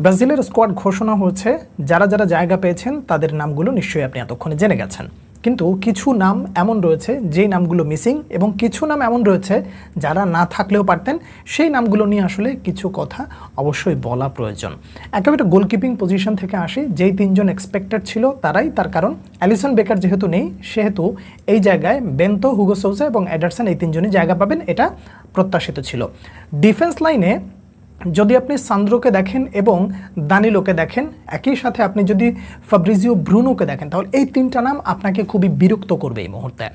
ব্রাজিলের স্কোয়াড ঘোষণা হয়েছে, যারা যারা জায়গা পেয়েছেন তাদের নামগুলো নিশ্চয়ই আপনি এতক্ষণে জেনে গেছেন। কিন্তু কিছু নাম এমন রয়েছে যেই নামগুলো মিসিং, এবং কিছু নাম এমন রয়েছে যারা না থাকলেও পারতেন। সেই নামগুলো নিয়ে আসলে কিছু কথা অবশ্যই বলা প্রয়োজন। একেবারে গোলকিপিং পজিশন থেকে আসি, যেই তিনজন এক্সপেক্টেড ছিল তারাই, তার কারণ অ্যালিসন বেকার যেহেতু নেই, সেহেতু এই জায়গায় বেন্তো, হুগো সৌসা এবং এডারসন এই তিনজনই জায়গা পাবেন, এটা প্রত্যাশিত ছিল। ডিফেন্স লাইনে যদি আপনি সান্দ্রোকে দেখেন এবং দানিলোকে দেখেন, একই সাথে আপনি যদি ফাব্রিজিও ব্রুনোকে দেখেন, তাহলে এই তিনটা নাম আপনাকে খুবই বিরক্ত করবে এই মুহূর্তে।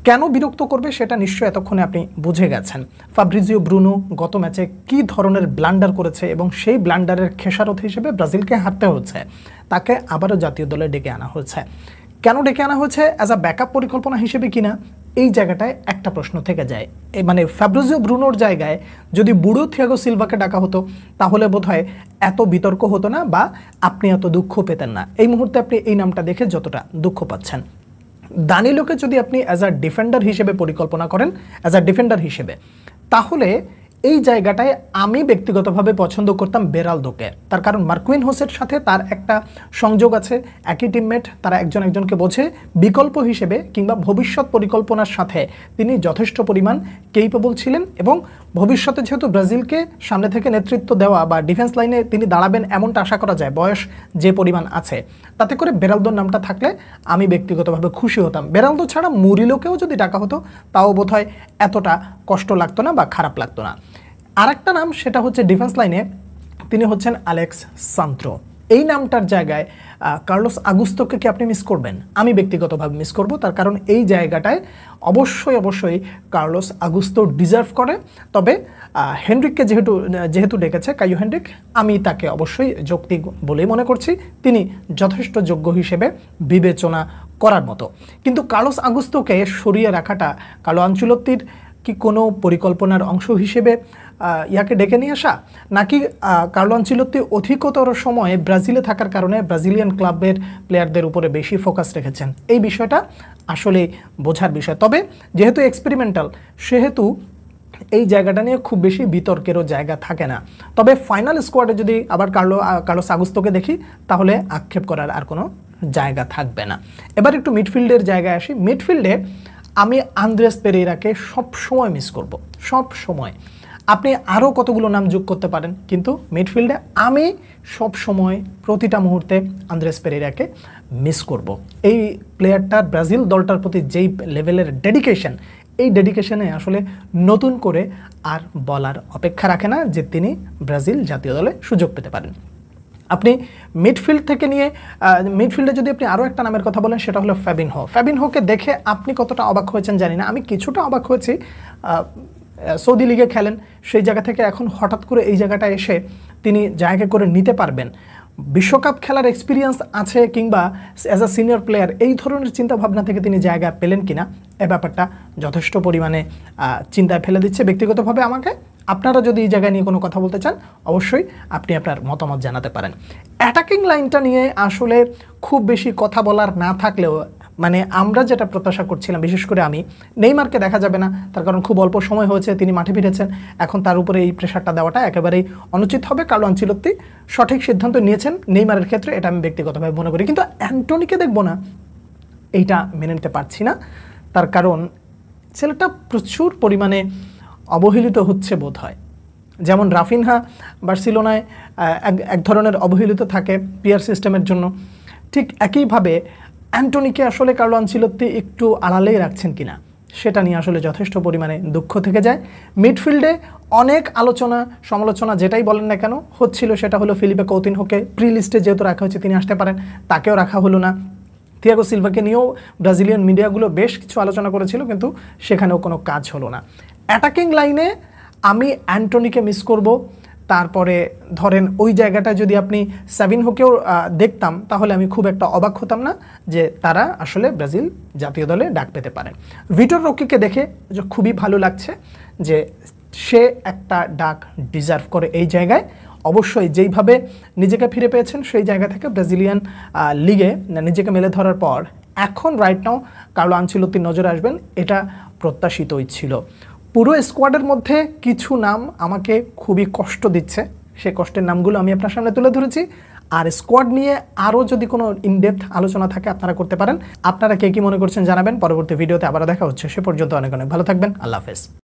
কেন বিরক্ত করবে সেটা নিশ্চয়ই এতক্ষণে আপনি বুঝে গেছেন। ফাব্রিজিও ব্রুনো গত ম্যাচে কী ধরনের ব্লান্ডার করেছে এবং সেই ব্লান্ডারের খেসারত হিসেবে ব্রাজিলকে হারতে হচ্ছে। তাকে আবারও জাতীয় দলে ডেকে আনা হয়েছে। কেন ডেকে আনা হয়েছে? অ্যাজ আ ব্যাকআপ পরিকল্পনা হিসেবে কিনা, এই জায়গাটায় একটা প্রশ্ন থেকে যায়। মানে ফাব্রিজিও ব্রুনোর জায়গায় যদি বুড়ো থিয়াগো সিলভাকে ডাকা হতো তাহলে বোধহয় এত বিতর্ক হতো না, বা আপনি এত দুঃখ পেতেন না। এই মুহূর্তে আপনি এই নামটা দেখে যতটা দুঃখ পাচ্ছেন। দানিলোকে যদি আপনি অ্যাজ আ ডিফেন্ডার হিসেবে পরিকল্পনা করেন, অ্যাজ আ ডিফেন্ডার হিসেবে, তাহলে এই জায়গাটায় আমি ব্যক্তিগতভাবে পছন্দ করতাম বেরালদোকে। তার কারণ মার্কুইনহোসের সাথে তার একটা সংযোগ আছে, একই টিমমেট, তারা একজন একজনকে বোঝে। বিকল্প হিসেবে কিংবা ভবিষ্যৎ পরিকল্পনার সাথে তিনি যথেষ্ট পরিমাণ কেইপেবল ছিলেন, এবং ভবিষ্যতে যেহেতু ব্রাজিলকে সামনে থেকে নেতৃত্ব দেওয়া বা ডিফেন্স লাইনে তিনি দাঁড়াবেন এমনটা আশা করা যায়, বয়স যে পরিমাণ আছে, তাতে করে বেরালদোর নামটা থাকলে আমি ব্যক্তিগতভাবে খুশি হতাম। বেরালদো ছাড়া মুরিলোকেও যদি ডাকা হতো তাও বোধহয় এতটা কষ্ট লাগতো না বা খারাপ লাগতো না। আরেকটা নাম, সেটা হচ্ছে ডিফেন্স লাইনে তিনি হচ্ছেন আলেক্স সান্ত্রো। এই নামটার জায়গায় কার্লোস আগুস্তোকে কি আপনি মিস করবেন? আমি ব্যক্তিগতভাবে মিস করব। তার কারণ এই জায়গাটায় অবশ্যই কার্লোস আগুস্তো ডিজার্ভ করে। তবে হেনরিককে যেহেতু ডেকেছে কাইও হেনরিক, আমি তাকে অবশ্যই যৌক্তিক বলেই মনে করছি। তিনি যথেষ্ট যোগ্য হিসেবে বিবেচনা করার মতো। কিন্তু কার্লোস আগুস্তোকে সরিয়ে রাখাটা কার্লো আনচেলত্তির কি কোনো পরিকল্পনার অংশ হিসেবে ইয়াকে ডেকে নিয়ে আসা, নাকি কার্লো আনচেলত্তি অধিকতর সময়ে ব্রাজিলে থাকার কারণে ব্রাজিলিয়ান ক্লাবের প্লেয়ারদের উপরে বেশি ফোকাস রেখেছেন? এই বিষয়টা আসলে বোঝার বিষয়। তবে যেহেতু এক্সপেরিমেন্টাল, সেহেতু এই জায়গাটা নিয়ে খুব বেশি বিতর্কেরও জায়গা থাকে না। তবে ফাইনাল স্কোয়াডে যদি আবার কার্লোস আগুস্তোকে দেখি, তাহলে আক্ষেপ করার আর কোনো জায়গা থাকবে না। এবার একটু মিডফিল্ডের জায়গায় আসি। মিডফিল্ডে আমি আন্দ্রেস পেরেইরাকে সবসময় মিস করব, সব সময়। আপনি আরও কতগুলো নাম যোগ করতে পারেন, কিন্তু মিডফিল্ডে আমি সব সময় প্রতিটা মুহূর্তে আন্দ্রেস পেরেইরাকে মিস করব। এই প্লেয়ারটার ব্রাজিল দলটার প্রতি যেই লেভেলের ডেডিকেশন, এই ডেডিকেশনে আসলে নতুন করে আর বলার অপেক্ষা রাখে না যে তিনি ব্রাজিল জাতীয় দলে সুযোগ পেতে পারেন। আপনি মিডফিল্ড থেকে নিয়ে মিডফিল্ডে যদি আপনি আরও একটা নামের কথা বলেন, সেটা হলো ফ্যাবিনহো। ফ্যাবিনহোকে দেখে আপনি কতটা অবাক হয়েছেন জানি না, আমি কিছুটা অবাক হয়েছি। সৌদি লিগে খেলেন, সেই জায়গা থেকে এখন হঠাৎ করে এই জায়গাটা এসে তিনি জায়গা করে নিতে পারবেন, বিশ্বকাপ খেলার এক্সপিরিয়েন্স আছে কিংবা অ্যাজ আ সিনিয়র প্লেয়ার, এই ধরনের চিন্তাভাবনা থেকে তিনি জায়গা পেলেন কিনা, এ ব্যাপারটা যথেষ্ট পরিমাণে চিন্তায় ফেলে দিচ্ছে ব্যক্তিগতভাবে আমাকে। আপনারা যদি এই জায়গায় নিয়ে কোনো কথা বলতে চান, অবশ্যই আপনি আপনার মতামত জানাতে পারেন। অ্যাটাকিং লাইনটা নিয়ে আসলে খুব বেশি কথা বলার না থাকলেও, মানে আমরা যেটা প্রত্যাশা করছিলাম, বিশেষ করে আমি, নেইমারকে দেখা যাবে না, তার কারণ খুব অল্প সময় হয়েছে তিনি মাঠে ফিরেছেন। এখন তার উপরে এই প্রেশারটা দেওয়াটা একেবারেই অনুচিত হবে। কার্লো আনচেলত্তি সঠিক সিদ্ধান্ত নিয়েছেন নেইমারের ক্ষেত্রে, এটা আমি ব্যক্তিগতভাবে মনে করি। কিন্তু অ্যান্টনিকে দেখবো না, এইটা মেনে নিতে পারছি না। তার কারণ ছেলেটা প্রচুর পরিমাণে অবহেলিত হচ্ছে বোধ হয়। যেমন রাফিনহা বার্সেলোনায় এক ধরনের অবহেলিত থাকে পিয়ার সিস্টেমের জন্য, ঠিক একইভাবে অ্যান্টনিকে আসলে কার্লো আনচেলত্তি একটু আড়ালেই রাখছেন কিনা, সেটা নিয়ে আসলে যথেষ্ট পরিমাণে দুঃখ থেকে যায়। মিডফিল্ডে অনেক আলোচনা সমালোচনা যেটাই বলেন না কেন হচ্ছিল, সেটা হলো ফিলিপে কৌতিনহোকে প্রি লিস্টে যেহেতু রাখা হয়েছে তিনি আসতে পারেন, তাকেও রাখা হলো না। থিয়াগো সিলভাকে নিয়েও ব্রাজিলিয়ান মিডিয়াগুলো বেশ কিছু আলোচনা করেছিল, কিন্তু সেখানেও কোনো কাজ হলো না। অ্যাটাকিং লাইনে আমি অ্যান্টনিকে মিস করব। তারপরে ধরেন ওই জায়গাটা যদি আপনি সাবিনহোকেও দেখতাম, তাহলে আমি খুব একটা অবাক হতাম না যে তারা আসলে ব্রাজিল জাতীয় দলে ডাক পেতে পারেন। ভিটর রকিকে দেখে খুবই ভালো লাগছে যে সে একটা ডাক ডিজার্ভ করে এই জায়গায়। অবশ্যই যেইভাবে নিজেকে ফিরে পেয়েছেন সেই জায়গা থেকে ব্রাজিলিয়ান লিগে নিজেকে মেলে ধরার পর এখন রাইট নাও কার্লো আনচেলত্তির নজরে আসবেন, এটা প্রত্যাশিতই ছিল। পুরো স্কোয়াডের মধ্যে কিছু নাম আমাকে খুবই কষ্ট দিচ্ছে, সে কষ্টের নামগুলো আমি আপনার সামনে তুলে ধরেছি। আর স্কোয়াড নিয়ে আরও যদি কোনো ইনডেপথ আলোচনা থাকে আপনারা করতে পারেন। আপনারা কে কী মনে করছেন জানাবেন। পরবর্তী ভিডিওতে আবার দেখা হচ্ছে, সে পর্যন্ত অনেক অনেক ভালো থাকবেন। আল্লাহ হাফেজ।